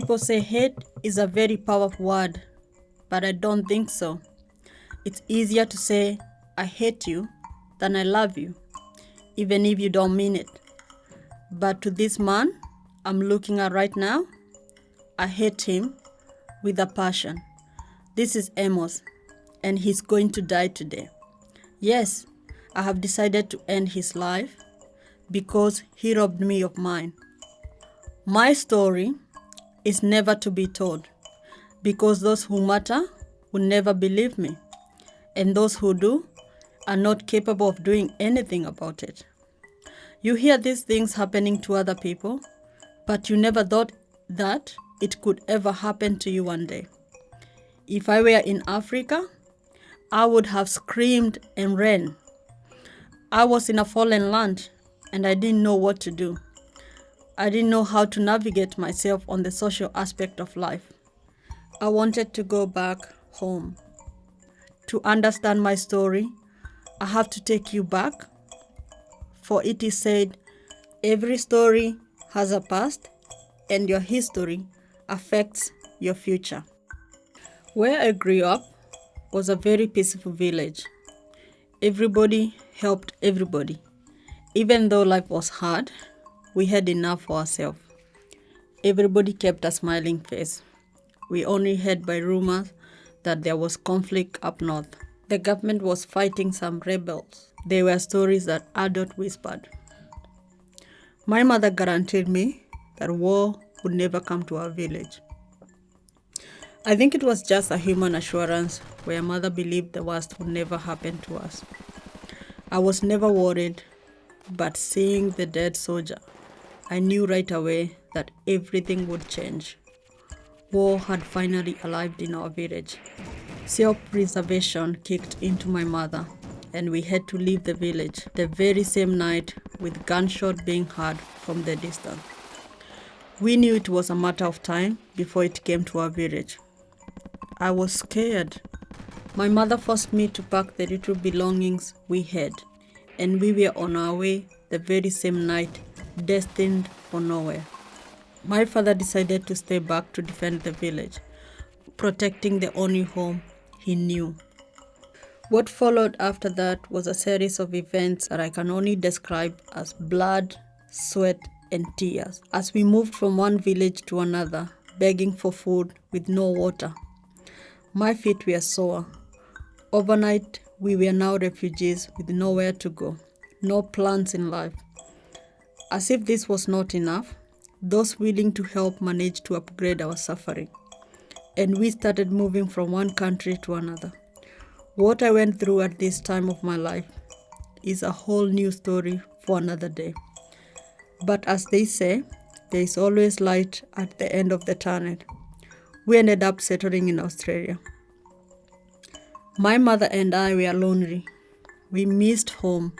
People say hate is a very powerful word, but I don't think so. It's easier to say, I hate you, than I love you, even if you don't mean it. But to this man I'm looking at right now, I hate him with a passion. This is Amos, and he's going to die today. Yes, I have decided to end his life because he robbed me of mine. My story is never to be told because those who matter will never believe me, and those who do are not capable of doing anything about it. You hear these things happening to other people, but you never thought that it could ever happen to you one day. If I were in Africa, I would have screamed and ran. I was in a foreign land and I didn't know what to do. I didn't know how to navigate myself on the social aspect of life. I wanted to go back home. To understand my story, I have to take you back, for it is said, every story has a past and your history affects your future. Where I grew up was a very peaceful village. Everybody helped everybody. Even though life was hard, we had enough for ourselves. Everybody kept a smiling face. We only heard by rumors that there was conflict up north. The government was fighting some rebels. They were stories that adults whispered. My mother guaranteed me that war would never come to our village. I think it was just a human assurance where mother believed the worst would never happen to us. I was never worried, but seeing the dead soldier, I knew right away that everything would change. War had finally arrived in our village. Self-preservation kicked into my mother, and we had to leave the village the very same night with gunshot being heard from the distance. We knew it was a matter of time before it came to our village. I was scared. My mother forced me to pack the little belongings we had, and we were on our way the very same night, destined for nowhere. My father decided to stay back to defend the village, protecting the only home he knew. What followed after that was a series of events that I can only describe as blood, sweat, and tears, as we moved from one village to another, begging for food with no water. My feet were sore. Overnight, we were now refugees with nowhere to go, no plans in life. As if this was not enough, those willing to help managed to upgrade our suffering, and we started moving from one country to another. What I went through at this time of my life is a whole new story for another day. But as they say, there is always light at the end of the tunnel. We ended up settling in Australia. My mother and I were lonely. We missed home.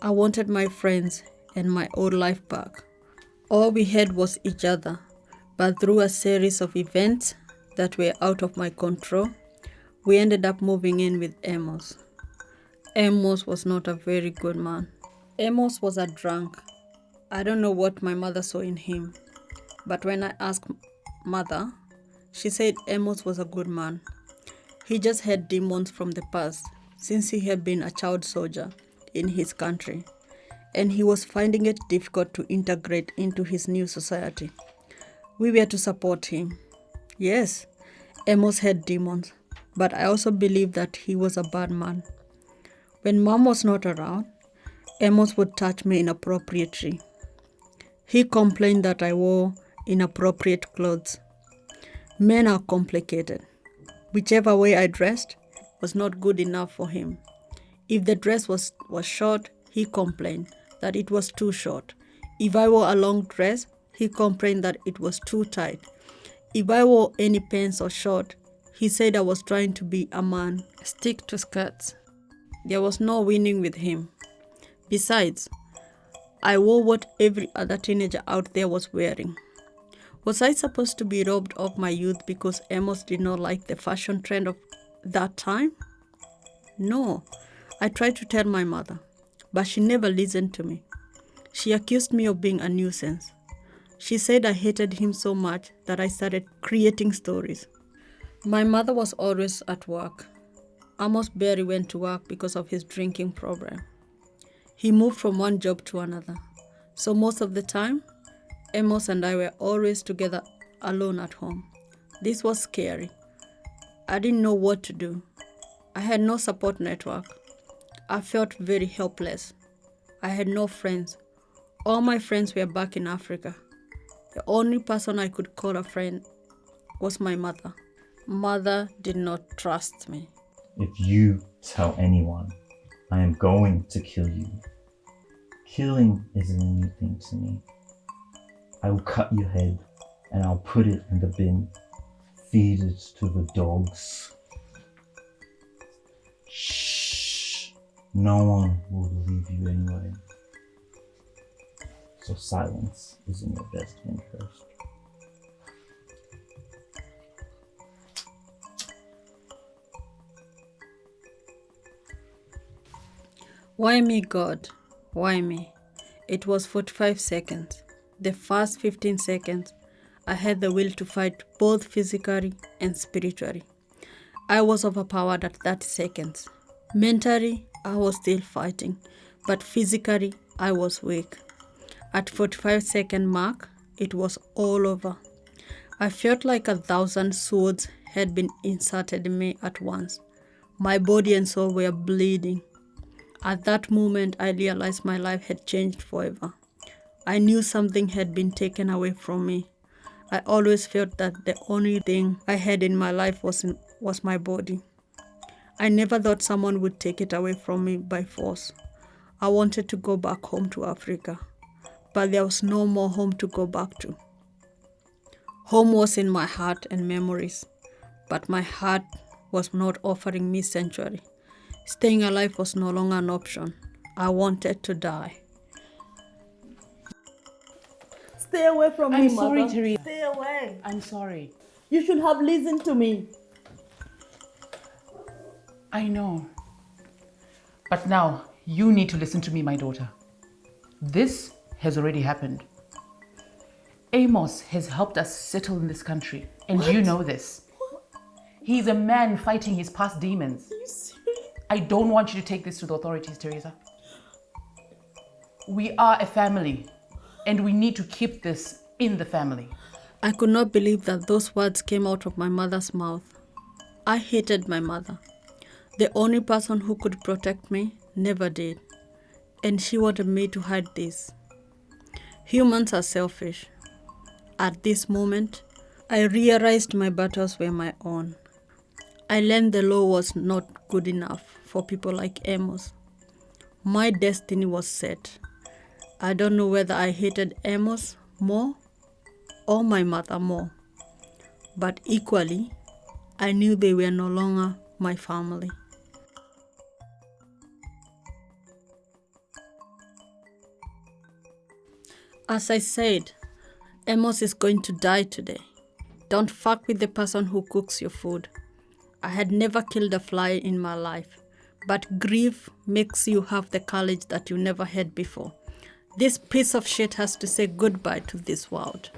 I wanted my friends and my old life back. All we had was each other, but through a series of events that were out of my control, we ended up moving in with Amos. Amos was not a very good man. Amos was a drunk. I don't know what my mother saw in him, but when I asked mother, she said Amos was a good man. He just had demons from the past, since he had been a child soldier in his country, and he was finding it difficult to integrate into his new society. We were to support him. Yes, Amos had demons, but I also believe that he was a bad man. When mom was not around, Amos would touch me inappropriately. He complained that I wore inappropriate clothes. Men are complicated. Whichever way I dressed was not good enough for him. If the dress was short, he complained that it was too short. If I wore a long dress, he complained that it was too tight. If I wore any pants or short, he said I was trying to be a man. Stick to skirts. There was no winning with him. Besides, I wore what every other teenager out there was wearing. Was I supposed to be robbed of my youth because Amos did not like the fashion trend of that time? No. I tried to tell my mother, but she never listened to me. She accused me of being a nuisance. She said I hated him so much that I started creating stories. My mother was always at work. Amos barely went to work because of his drinking problem. He moved from one job to another. So most of the time, Amos and I were always together alone at home. This was scary. I didn't know what to do. I had no support network. I felt very helpless. I had no friends. All my friends were back in Africa. The only person I could call a friend was my mother. Mother did not trust me. If you tell anyone, I am going to kill you. Killing isn't a new thing to me. I will cut your head and I'll put it in the bin. Feed it to the dogs. Shh. No one will believe you anyway. So silence is in your best interest. Why me, God? Why me? It was 45 seconds. The first 15 seconds, I had the will to fight both physically and spiritually. I was overpowered at 30 seconds. Mentally, I was still fighting, but physically, I was weak. At 45-second mark, it was all over. I felt like 1,000 swords had been inserted in me at once. My body and soul were bleeding. At that moment, I realized my life had changed forever. I knew something had been taken away from me. I always felt that the only thing I had in my life was my body. I never thought someone would take it away from me by force. I wanted to go back home to Africa, but there was no more home to go back to. Home was in my heart and memories, but my heart was not offering me sanctuary. Staying alive was no longer an option. I wanted to die. Stay away from me, I'm sorry, mother. Theresa. Stay away. I'm sorry. You should have listened to me. I know. But now, you need to listen to me, my daughter. This has already happened. Amos has helped us settle in this country, and you know this. He's a man fighting his past demons. Are you serious? I don't want you to take this to the authorities, Theresa. We are a family, and we need to keep this in the family. I could not believe that those words came out of my mother's mouth. I hated my mother. The only person who could protect me never did. And she wanted me to hide this. Humans are selfish. At this moment, I realized my battles were my own. I learned the law was not good enough for people like Amos. My destiny was set. I don't know whether I hated Amos more or my mother more, but equally, I knew they were no longer my family. As I said, Amos is going to die today. Don't fuck with the person who cooks your food. I had never killed a fly in my life, but grief makes you have the courage that you never had before. This piece of shit has to say goodbye to this world.